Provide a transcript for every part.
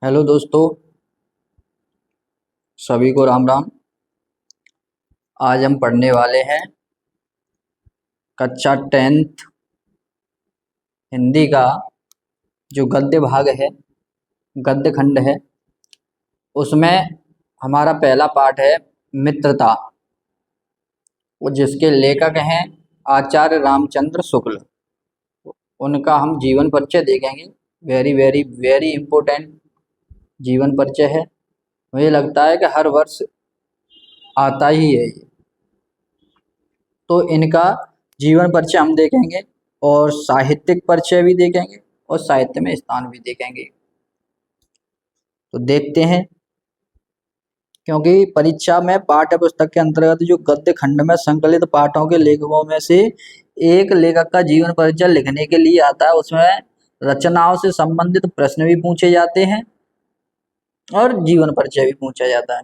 Hello दोस्तों, सभी को राम राम। आज हम पढ़ने वाले हैं कक्षा 10th हिंदी का जो गद्य भाग है, गद्य खंड है। उसमें हमारा पहला पाठ है मित्रता, वो जिसके लेखक हैं आचार्य रामचंद्र शुक्ल। उनका हम जीवन परिचय देखेंगे। वेरी वेरी वेरी इम्पोर्टेंट जीवन परिचय है। मुझे लगता है कि हर वर्ष आता ही है ये। तो इनका जीवन परिचय हम देखेंगे और साहित्यिक परिचय भी देखेंगे और साहित्य में स्थान भी देखेंगे। तो देखते हैं, क्योंकि परीक्षा में पाठ्य पुस्तक के अंतर्गत जो गद्य खंड में संकलित पाठों के लेखकों में से एक लेखक का जीवन परिचय लिखने के लिए आता है। उसमें रचनाओं से संबंधित प्रश्न भी पूछे जाते हैं और जीवन परिचय भी पूछा जाता है।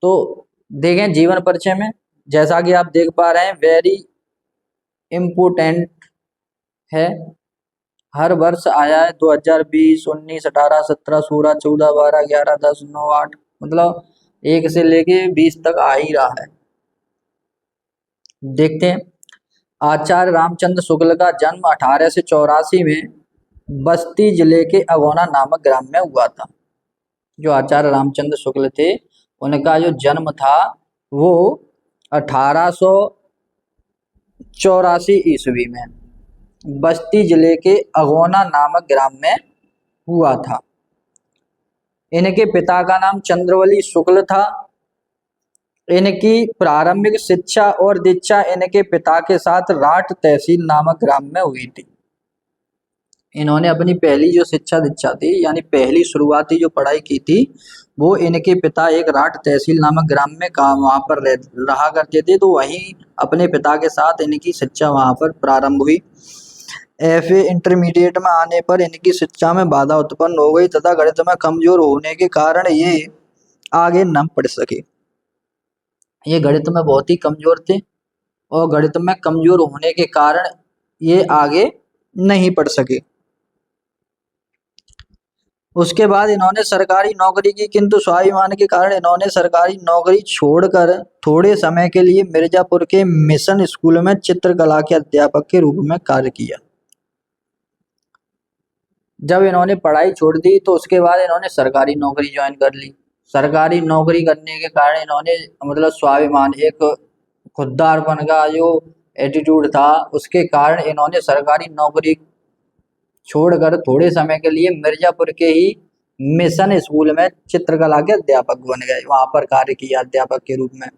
तो देखें जीवन परिचय में, जैसा कि आप देख पा रहे हैं, वेरी इम्पोर्टेंट है। हर वर्ष आया है 2020, 19, 18, 17, 16, 14, 12, 11, 10, 9, 8, मतलब 1 से लेके 20 तक आ ही रहा है। देखते हैं। आचार्य रामचंद्र शुक्ल का जन्म 1884 में बस्ती जिले के अगौना नामक ग्राम में हुआ था। जो आचार्य रामचंद्र शुक्ल थे, उनका जो जन्म था वो 1884 ईस्वी में बस्ती जिले के अगौना नामक ग्राम में हुआ था। इनके पिता का नाम चंद्रवली शुक्ल था। इनकी प्रारंभिक शिक्षा और दीक्षा इनके पिता के साथ राट तहसील नामक ग्राम में हुई थी। इन्होंने अपनी पहली जो शिक्षा दीक्षा थी, यानी पहली शुरुआती जो पढ़ाई की थी, वो इनके पिता एक राट तहसील नामक ग्राम में वहां पर रहा करते थे। तो वहीं अपने पिता के साथ इनकी शिक्षा वहां पर प्रारंभ हुई। एफए इंटरमीडिएट में आने पर इनकी शिक्षा में बाधा उत्पन्न हो गई तथा गणित में कमजोर होने के कारण ये आगे न पढ़ सके। ये गणित में बहुत ही कमजोर थे और गणित में कमजोर होने के कारण ये आगे नहीं पढ़ सके। उसके बाद इन्होंने सरकारी नौकरी की, किंतु स्वाभिमान के कारण इन्होंने सरकारी नौकरी छोड़कर थोड़े समय के लिए मिर्जापुर के मिशन स्कूल में चित्रकला के अध्यापक के रूप में कार्य किया। जब इन्होंने पढ़ाई छोड़ दी तो उसके बाद इन्होंने सरकारी नौकरी ज्वाइन कर ली। सरकारी नौकरी करने के कारण इन्होंने, मतलब स्वाभिमान, एक खुददारपन का जो एटीट्यूड था, उसके कारण इन्होंने सरकारी नौकरी छोड़कर थोड़े समय के लिए मिर्जापुर के ही मिशन स्कूल में चित्रकला के अध्यापक बन गए। वहां पर कार्य किया अध्यापक के रूप में।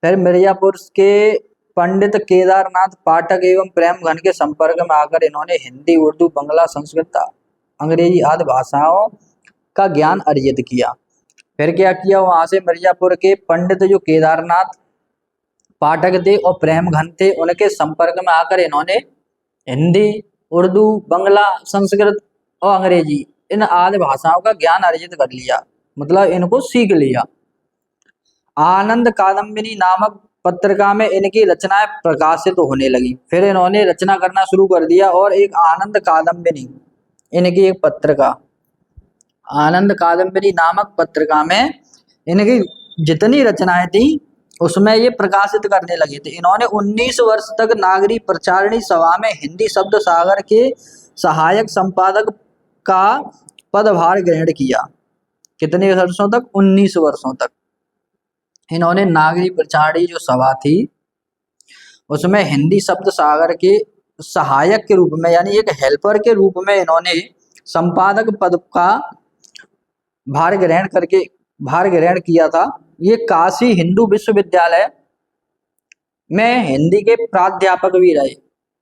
फिर मिर्जापुर के पंडित केदारनाथ पाठक एवं प्रेमघन के संपर्क में आकर इन्होंने हिंदी, उर्दू, बंगला, संस्कृत, अंग्रेजी आदि भाषाओं का ज्ञान अर्जित किया। फिर क्या किया, वहां से मिर्जापुर के पंडित जो केदारनाथ पाठक थे और प्रेमघन थे, उनके संपर्क में आकर इन्होंने हिंदी, उर्दू, बंगला, संस्कृत और अंग्रेजी, इन आदि भाषाओं का ज्ञान अर्जित कर लिया, मतलब इनको सीख लिया। आनंद कादम्बिनी नामक पत्रिका में इनकी रचनाएं प्रकाशित होने लगी। फिर इन्होंने रचना करना शुरू कर दिया और एक आनंद कादम्बिनी, इनकी एक पत्रिका, आनंद कादम्बिनी नामक पत्रिका में इनकी जितनी रचनाएं थी उसमें ये प्रकाशित करने लगे थे। इन्होंने 19 वर्ष तक नागरी प्रचारणी सभा में हिंदी शब्द सागर के सहायक संपादक का पदभार ग्रहण किया। कितने वर्षों तक? 19 वर्षों तक इन्होंने नागरी प्रचारणी जो सभा थी उसमें हिंदी शब्द सागर के सहायक के रूप में, यानी एक हेल्पर के रूप में इन्होंने संपादक पद का भार ग्रहण किया था। ये काशी हिंदू विश्वविद्यालय में हिंदी के प्राध्यापक भी रहे।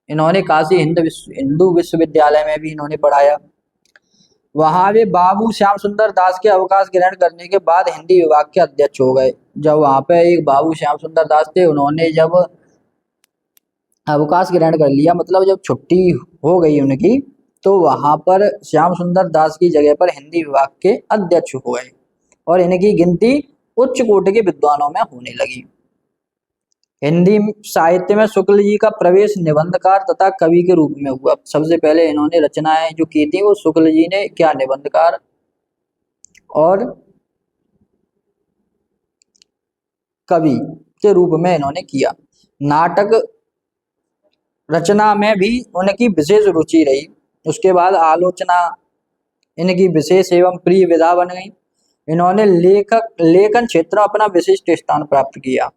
इन्होंने काशी हिंदू विश्वविद्यालय में भी इन्होंने पढ़ाया। वहां वे बाबू श्याम सुंदर दास के अवकाश ग्रहण करने के बाद हिंदी विभाग के अध्यक्ष हो गए। जब वहां पे एक बाबू श्याम सुंदर दास थे, उन्होंने जब अवकाश ग्रहण कर लिया, मतलब जब छुट्टी हो गई उनकी, तो वहां पर श्याम सुंदर दास की जगह पर हिंदी विभाग के अध्यक्ष हो गए और इनकी गिनती उच्च कोटि के विद्वानों में होने लगी। हिंदी साहित्य में शुक्ल जी का प्रवेश निबंधकार तथा कवि के रूप में हुआ। सबसे पहले इन्होंने रचनाएं जो की थी वो शुक्ल जी ने क्या निबंधकार और कवि के रूप में इन्होंने किया। नाटक रचना में भी उनकी विशेष रुचि रही। उसके बाद आलोचना इनकी विशेष एवं प्रिय विधा बन गई। इन्होंने लेखन क्षेत्र में अपना विशिष्ट स्थान प्राप्त किया।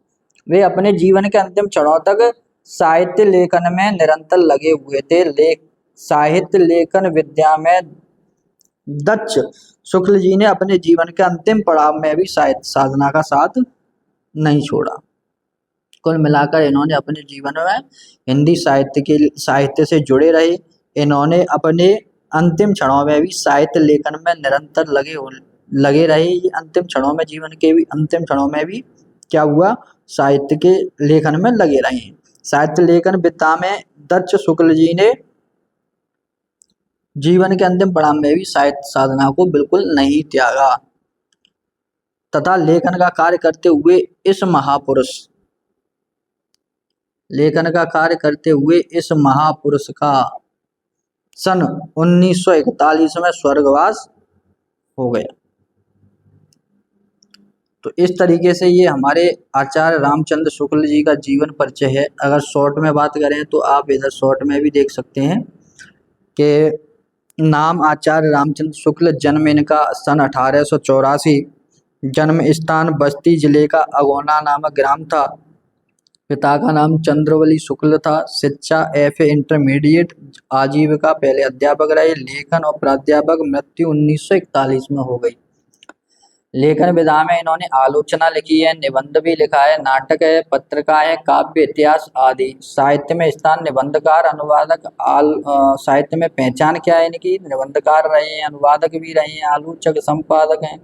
वे अपने जीवन के अंतिम क्षणों तक साहित्य लेखन में निरंतर लगे हुए थे। साहित्य लेखन विद्या में दक्ष शुक्ल जी ने अपने जीवन के अंतिम पड़ाव में भी साहित्य साधना का साथ नहीं छोड़ा। कुल मिलाकर इन्होंने अपने जीवन में हिंदी साहित्य से जुड़े रहे। इन्होंने अपने अंतिम क्षणों में भी साहित्य लेखन में निरंतर लगे रहे। ये अंतिम क्षणों में, जीवन के भी अंतिम क्षणों में भी क्या हुआ, साहित्य के लेखन में लगे रहे। साहित्य लेखन विद्या में दक्ष शुक्ल जी ने जीवन के अंतिम पड़ाव में भी साहित्य साधना को बिल्कुल नहीं त्यागा तथा लेखन का कार्य करते हुए इस महापुरुष का सन 1941 में स्वर्गवास हो गया। तो इस तरीके से ये हमारे आचार्य रामचंद्र शुक्ल जी का जीवन परिचय है। अगर शॉर्ट में बात करें तो आप इधर शॉर्ट में भी देख सकते हैं कि नाम आचार्य रामचंद्र शुक्ल, जन्म इनका सन 1884, जन्म स्थान बस्ती जिले का अगोना नामक ग्राम था। पिता का नाम चंद्रवली शुक्ल था। शिक्षा FA इंटरमीडिएट, आजीविका पहले अध्यापक रहे। लेखन और प्राध्यापक, मृत्यु 1941 में हो गई। लेखन विधा में इन्होंने आलोचना लिखी है, निबंध भी लिखा है, नाटक है, पत्रिका है, काव्य, इतिहास आदि। साहित्य में स्थान निबंधकार, अनुवादक। साहित्य में पहचान क्या है इनकी, निबंधकार रहे हैं, अनुवादक भी रहे हैं, आलोचक, संपादक हैं।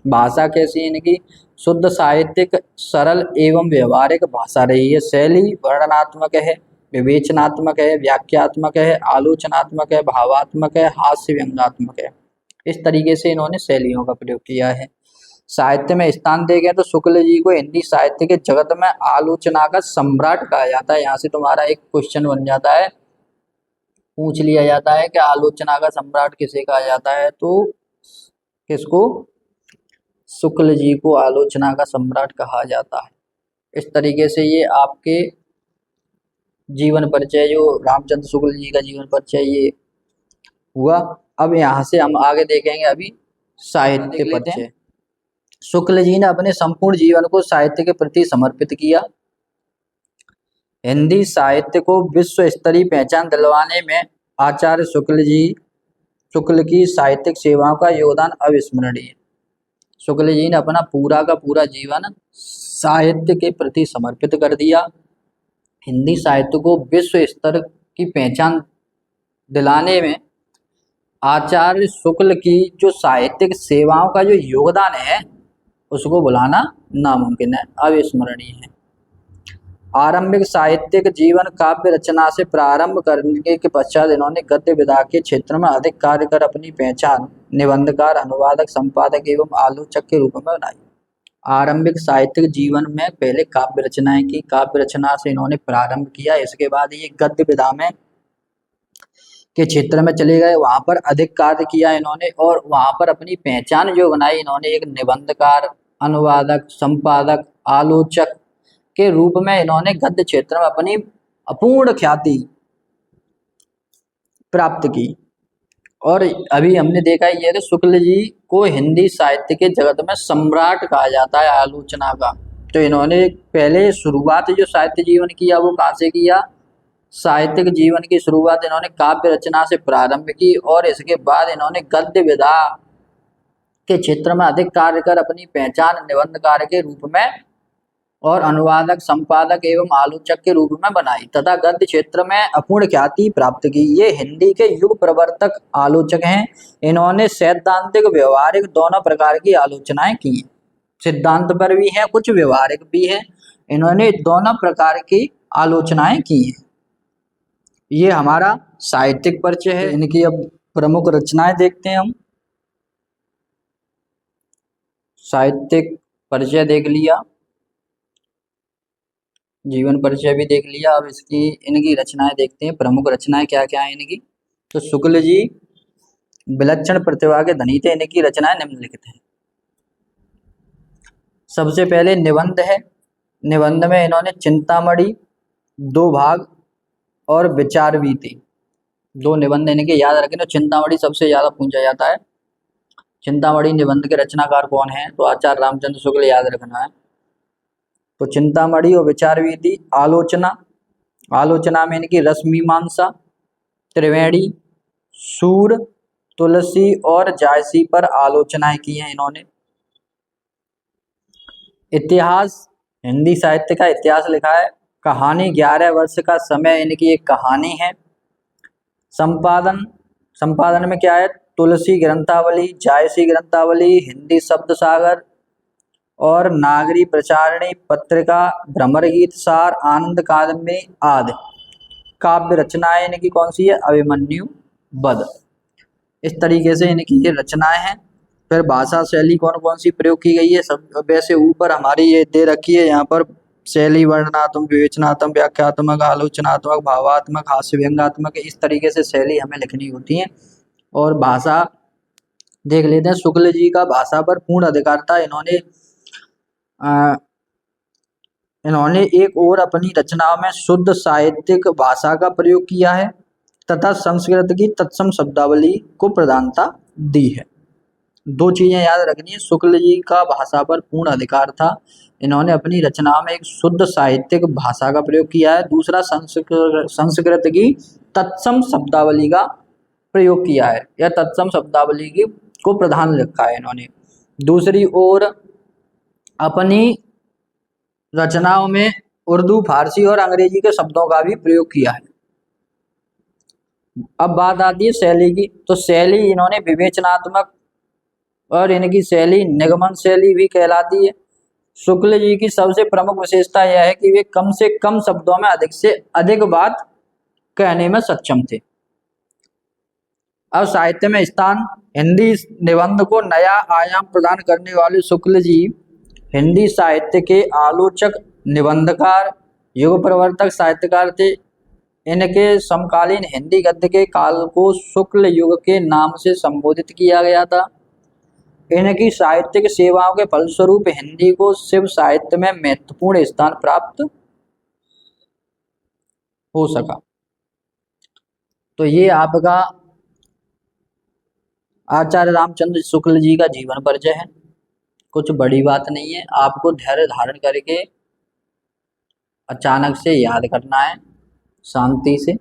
भाषा कैसी इनकी, शुद्ध साहित्यिक, सरल एवं व्यवहारिक भाषा रही है। शैली वर्णनात्मक है, विवेचनात्मक है, व्याख्यात्मक है, आलोचनात्मक है, भावात्मक है, हास्य व्यंग्यात्मक है। इस तरीके से इन्होंने शैलियों का प्रयोग किया है। साहित्य में स्थान देखें तो शुक्ल जी को हिंदी साहित्य के जगत में आलोचना का सम्राट कहा जाता है। यहाँ से तुम्हारा एक क्वेश्चन बन जाता है, पूछ लिया जाता है कि आलोचना का सम्राट किसे कहा जाता है, तो किसको, शुक्ल जी को आलोचना का सम्राट कहा जाता है। इस तरीके से ये आपके जीवन परिचय, जो रामचंद्र शुक्ल जी का जीवन परिचय ये हुआ। अब यहाँ से हम आगे देखेंगे अभी साहित्य परिचय। शुक्ल जी ने अपने संपूर्ण जीवन को साहित्य के प्रति समर्पित किया। हिंदी साहित्य को विश्व स्तरीय पहचान दिलवाने में आचार्य शुक्ल की साहित्यिक सेवाओं का योगदान अविस्मरणीय। शुक्ल जी ने अपना पूरा का पूरा जीवन साहित्य के प्रति समर्पित कर दिया। हिंदी साहित्य को विश्व स्तर की पहचान दिलाने में आचार्य शुक्ल की जो साहित्यिक सेवाओं का जो योगदान है उसको भुलाना नामुमकिन है, अविस्मरणीय है। आरंभिक साहित्यिक जीवन काव्य रचना से प्रारंभ करने के पश्चात इन्होंने गद्य विधा के क्षेत्र में अधिक कार्य कर अपनी पहचान निबंधकार, अनुवादक, संपादक एवं आलोचक के रूप में बनाई। आरंभिक साहित्यिक जीवन में पहले काव्य रचनाएं की, काव्य रचना से इन्होंने प्रारंभ किया। इसके बाद ये गद्य विधा में के क्षेत्र में चले गए, वहां पर अधिक कार्य किया इन्होंने और वहां पर अपनी पहचान जो बनाई इन्होंने, एक निबंधकार, अनुवादक, संपादक, आलोचक के रूप में इन्होंने गद्य क्षेत्र में अपनी अपूर्ण ख्याति प्राप्त की। और अभी हमने देखा ये कि शुक्ल जी को हिंदी साहित्य के जगत में सम्राट कहा जाता है आलोचना का। तो इन्होंने पहले शुरुआत जो साहित्य जीवन किया वो कहाँ से किया, साहित्यिक जीवन की शुरुआत इन्होंने काव्य रचना से प्रारंभ की और इसके बाद इन्होंने गद्य विधा के क्षेत्र में अधिक कार्य कर अपनी पहचान निबंधकार के रूप में और अनुवादक, संपादक एवं आलोचक के रूप में बनाई तथा गद्य क्षेत्र में अपूर्ण ख्याति प्राप्त की। ये हिंदी के युग प्रवर्तक आलोचक हैं। इन्होंने सैद्धांतिक व्यवहारिक दोनों प्रकार की आलोचनाएं की, सिद्धांत पर भी हैं, कुछ व्यवहारिक भी है। इन्होंने दोनों प्रकार की आलोचनाएं की हैं। ये हमारा साहित्यिक परिचय है। इनकी अब प्रमुख रचनाएं देखते हैं हम। साहित्यिक परिचय देख लिया, जीवन परिचय भी देख लिया। अब इनकी रचनाएं देखते हैं, प्रमुख रचनाएं क्या क्या है इनकी। तो शुक्ल जी विलक्षण प्रतिभा के धनी थे। इनकी रचनाएं निम्नलिखित हैं। सबसे पहले निबंध है, निबंध में इन्होंने चिंतामणि, दो भाग और विचार भी थी, दो निबंध इनके याद रखें। तो चिंतामणि सबसे ज्यादा पूछा जाता है। चिंतामणि निबंध के रचनाकार कौन है? तो आचार्य रामचंद्र शुक्ल, याद रखना है। तो चिंतामणि और विचार भी थी। आलोचना, आलोचना में इनकी रसमीमांसा, त्रिवेणी, सूर, तुलसी और जायसी पर आलोचनाएं की हैं इन्होंने। इतिहास, हिंदी साहित्य का इतिहास लिखा है। कहानी 11 वर्ष का समय इनकी एक कहानी है। संपादन, संपादन में क्या है? तुलसी ग्रंथावली, जायसी ग्रंथावली, हिंदी शब्द सागर और नागरी प्रचारणी पत्रिका, भ्रमर गीत सार, आनंद कादम्बरी आदि। काव्य रचनाएं इनकी कौन सी है? अभिमन्यु वध। इस तरीके से इनकी ये रचनाएं हैं। फिर भाषा शैली कौन कौन सी प्रयोग की गई है, सब वैसे ऊपर हमारी ये दे रखी है यहाँ पर। शैली वर्णनात्मक, विवेचनात्मक, व्याख्यात्मक, आलोचनात्मक, भावात्मक, हास्य व्यंग्यात्मक, इस तरीके से शैली हमें लिखनी होती है। और भाषा देख लेते हैं। शुक्ल जी का भाषा पर पूर्ण अधिकार था। इन्होंने एक और अपनी रचनाओं में शुद्ध साहित्यिक भाषा का प्रयोग किया है तथा संस्कृत की तत्सम शब्दावली को प्रधानता दी है। दो चीजें याद रखनी है। शुक्ल जी का भाषा पर पूर्ण अधिकार था। इन्होंने अपनी रचनाओं में एक शुद्ध साहित्यिक भाषा का प्रयोग किया है। दूसरा, संस्कृत की तत्सम शब्दावली का प्रयोग किया है, या तत्सम शब्दावली की को प्रधान रखा है इन्होंने। दूसरी ओर अपनी रचनाओं में उर्दू, फारसी और अंग्रेजी के शब्दों का भी प्रयोग किया है। अब बात आती है शैली की। तो शैली इन्होंने विवेचनात्मक, और इनकी शैली निगमन शैली भी कहलाती है। शुक्ल जी की सबसे प्रमुख विशेषता यह है कि वे कम से कम शब्दों में अधिक से अधिक बात कहने में सक्षम थे। अब साहित्य में स्थान, हिंदी निबंध को नया आयाम प्रदान करने वाले शुक्ल जी हिंदी साहित्य के आलोचक, निबंधकार, युग प्रवर्तक साहित्यकार थे। इनके समकालीन हिंदी गद्य के काल को शुक्ल युग के नाम से संबोधित किया गया था। इनकी साहित्यिक सेवाओं के फलस्वरूप हिंदी को शिव साहित्य में महत्वपूर्ण स्थान प्राप्त हो सका। तो ये आपका आचार्य रामचंद्र शुक्ल जी का जीवन परिचय है। कुछ बड़ी बात नहीं है, आपको धैर्य धारण करके अचानक से याद करना है, शांति से।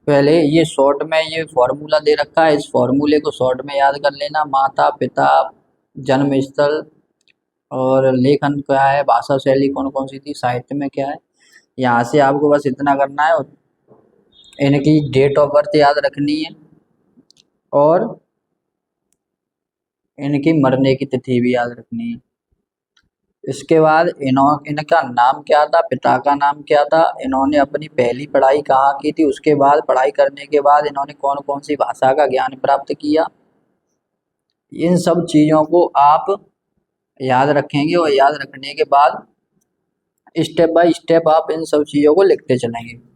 पहले ये शॉर्ट में ये फॉर्मूला दे रखा है, इस फॉर्मूले को शॉर्ट में याद कर लेना। माता पिता, जन्म स्थल और लेखन क्या है, भाषा शैली कौन कौन सी थी, साहित्य में क्या है। यहाँ से आपको बस इतना करना है। इनकी डेट ऑफ बर्थ याद रखनी है और इनकी मरने की तिथि भी याद रखनी है। इसके बाद इनका नाम क्या था, पिता का नाम क्या था, इन्होंने अपनी पहली पढ़ाई कहाँ की थी, उसके बाद पढ़ाई करने के बाद इन्होंने कौन कौन सी भाषा का ज्ञान प्राप्त किया। इन सब चीज़ों को आप याद रखेंगे और याद रखने के बाद स्टेप बाय स्टेप आप इन सब चीज़ों को लिखते चलेंगे।